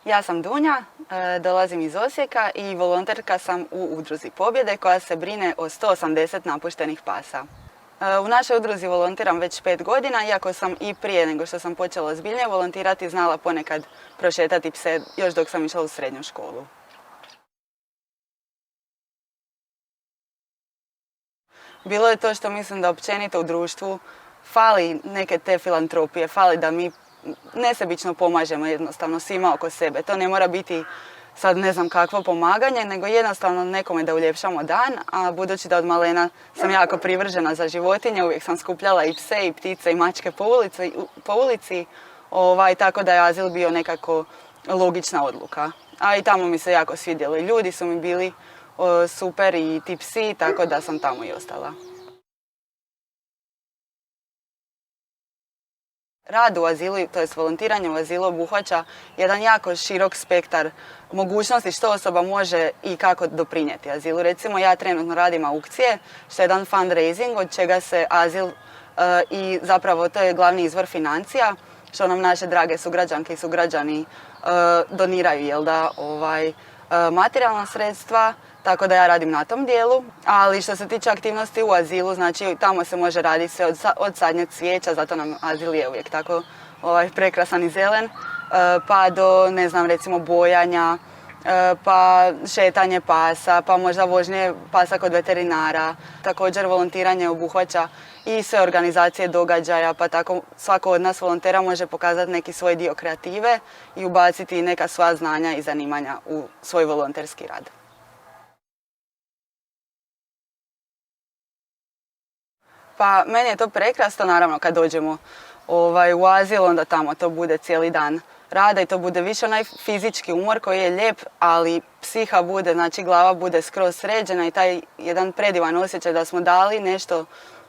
Ja sam Dunja, dolazim iz Osijeka i volonterka sam u udruzi Pobjede koja se brine o 180 napuštenih pasa. U našoj udruzi volontiram već 5 godina, iako sam i prije nego što sam počela ozbiljnije volontirati znala ponekad prošetati pse još dok sam išla u srednju školu. Bilo je to što mislim da općenito u društvu fali neke te filantropije, fali da mi nesebično pomažemo jednostavno svima oko sebe. To ne mora biti sad ne znam kakvo pomaganje, nego jednostavno nekome da uljepšamo dan, a budući da od malena sam jako privržena za životinje, uvijek sam skupljala i pse, i ptice, i mačke po ulici, tako da je azil bio nekako logična odluka. A i tamo mi se jako svidjelo. Ljudi su mi bili super i ti psi, tako da sam tamo i ostala. Rad u azilu, to jest volontiranje u azilu obuhvaća jedan jako širok spektar mogućnosti što osoba može i kako doprinijeti azilu. Recimo ja trenutno radim aukcije, što je jedan fundraising od čega se azil i zapravo to je glavni izvor financija, što nam naše drage sugrađanke i sugrađani doniraju, materijalna sredstva, tako da ja radim na tom dijelu. Ali što se tiče aktivnosti u azilu, znači tamo se može raditi sve od sadnje cvijeća, zato nam azil je uvijek tako prekrasan i zelen, pa do, ne znam, recimo bojanja, pa šetanje pasa, pa možda vožnje pasa kod veterinara. Također volontiranje obuhvaća i sve organizacije događaja, pa tako svako od nas volontera može pokazati neki svoj dio kreative i ubaciti neka svoja znanja i zanimanja u svoj volonterski rad. Pa meni je to prekrasno, naravno kad dođemo u azil, onda tamo to bude cijeli dan rada i to bude više onaj fizički umor koji je lijep, ali psiha bude, znači glava bude skroz sređena i taj jedan predivan osjećaj da smo dali nešto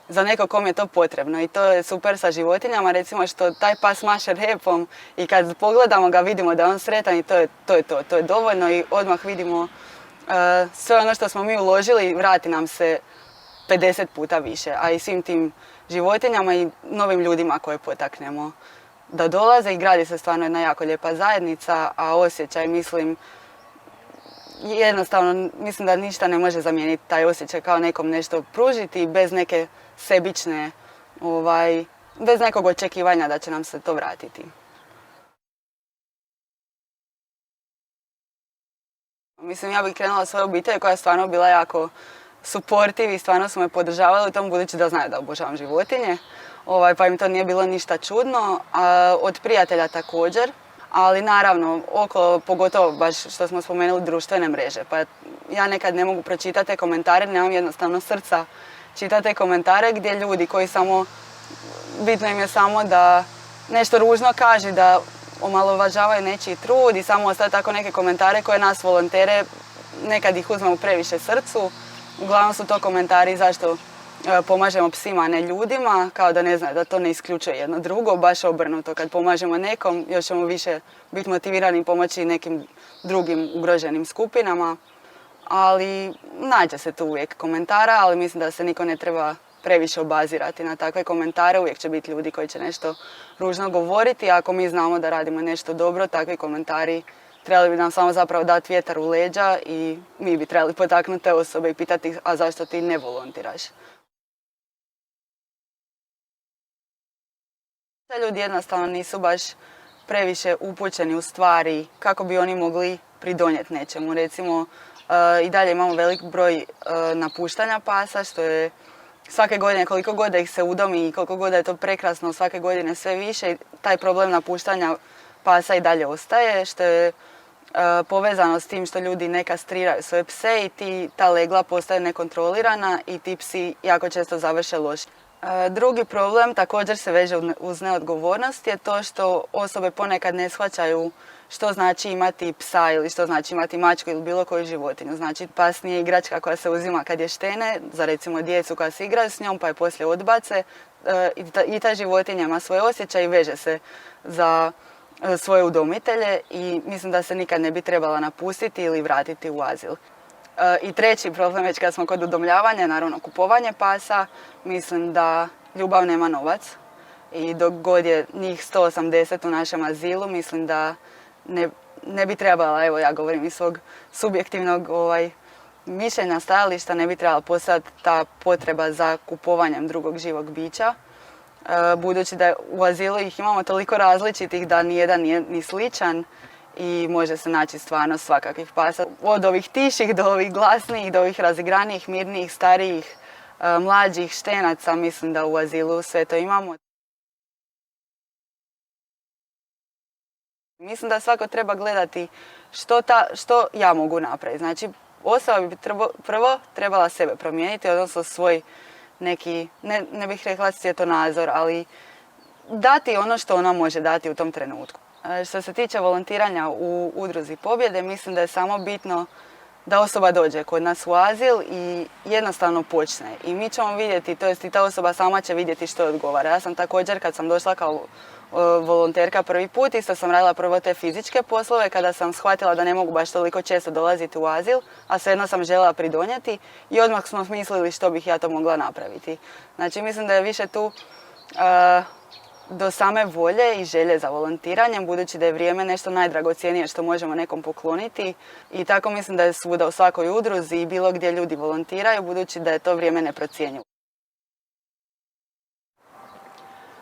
za nekog kom je to potrebno. I to je super sa životinjama, recimo što taj pas maše repom i kad pogledamo ga vidimo da je on sretan i to je dovoljno i odmah vidimo sve ono što smo mi uložili vrati nam se 50 puta više, a i svim tim životinjama i novim ljudima koje potaknemo da dolaze i gradi se stvarno jedna jako lijepa zajednica, a osjećaj, jednostavno mislim da ništa ne može zamijeniti taj osjećaj kao nekom nešto pružiti bez neke sebične, bez nekog očekivanja da će nam se to vratiti. Mislim, ja bih krenula svoju obitelj koja je stvarno bila jako suportiv i stvarno su me podržavali u tom, budući da znaju da obožavam životinje, pa im to nije bilo ništa čudno. Od prijatelja također, ali naravno okolo, pogotovo baš što smo spomenuli, društvene mreže. Pa ja nekad ne mogu pročitati te komentare, nemam jednostavno srca čitati te komentare gdje ljudi koji samo, bitno im je samo da nešto ružno kaže, da omalovažavaju nečiji trud i samo ostaje tako neke komentare koje nas volontere nekad ih uzmemo previše srcu. Uglavnom su to komentari zašto pomažemo psima, a ne ljudima, kao da ne znaju da to ne isključuje jedno drugo, baš obrnuto. Kad pomažemo nekom, još ćemo više biti motivirani pomoći nekim drugim ugroženim skupinama. Ali nađe se tu uvijek komentara, ali mislim da se niko ne treba previše obazirati na takve komentare. Uvijek će biti ljudi koji će nešto ružno govoriti, a ako mi znamo da radimo nešto dobro, takvi komentari trebali bi nam samo zapravo dati vjetar u leđa i mi bi trebali potaknuti te osobe i pitati ih, a zašto ti ne volontiraš. Ljudi jednostavno nisu baš previše upućeni u stvari kako bi oni mogli pridonijeti nečemu. Recimo, i dalje imamo velik broj napuštanja pasa, što je svake godine, koliko god da ih se udomi i koliko god da je to prekrasno, svake godine sve više. I taj problem napuštanja pasa i dalje ostaje, što je povezano s tim što ljudi ne kastriraju svoje pse i ta legla postaju nekontrolirana i ti psi jako često završe loše. Drugi problem također se veže uz neodgovornost je to što osobe ponekad ne shvaćaju što znači imati psa ili što znači imati mačku ili bilo koju životinju. Znači pas nije igračka koja se uzima kad je štene, za recimo djecu koja se igraju s njom pa je poslije odbace. I ta životinja ima svoje osjećaje i veže se za svoje udomitelje i mislim da se nikad ne bi trebala napustiti ili vratiti u azil. I treći problem, već kad smo kod udomljavanja, naravno kupovanje pasa, mislim da ljubav nema novac i dok god je njih 180 u našem azilu, mislim da ne bi trebala, evo ja govorim iz svog subjektivnog mišljenja, stajališta, ne bi trebala postojati ta potreba za kupovanjem drugog živog bića. Budući da u azilu ih imamo toliko različitih da nijedan nije ni sličan i može se naći stvarno svakakvih pasa. Od ovih tiših do ovih glasnijih, do ovih razigranijih, mirnijih, starijih, mlađih, štenaca, mislim da u azilu sve to imamo. Mislim da svako treba gledati što ja mogu napraviti. Znači, osoba bi prvo trebala sebe promijeniti, odnosno svoj neki, ne bih rekla svjetonazor, ali dati ono što ona može dati u tom trenutku. Što se tiče volontiranja u Udruzi Pobjede, mislim da je samo bitno da osoba dođe kod nas u azil i jednostavno počne. I mi ćemo vidjeti, to jest i ta osoba sama će vidjeti što je odgovara. Ja sam također, kad sam došla kao volonterka prvi put, isto sam radila prvo te fizičke poslove, kada sam shvatila da ne mogu baš toliko često dolaziti u azil, a svejedno sam željela pridonijeti i odmah smo smislili što bih ja to mogla napraviti. Znači, mislim da je više tu do same volje i želje za volontiranjem, budući da je vrijeme nešto najdragocjenije što možemo nekom pokloniti i tako mislim da je svuda u svakoj udruzi i bilo gdje ljudi volontiraju, budući da je to vrijeme neprocjenjivo.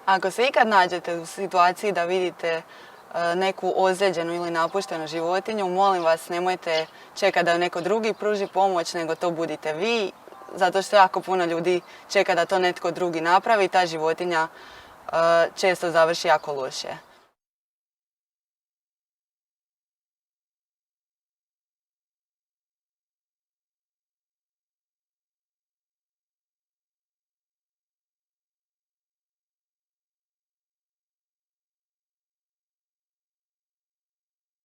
Ako se ikad nađete u situaciji da vidite neku ozlijeđenu ili napuštenu životinju, molim vas, nemojte čekati da neko drugi pruži pomoć, nego to budite vi, zato što jako puno ljudi čeka da to netko drugi napravi i ta životinja često završi jako loše.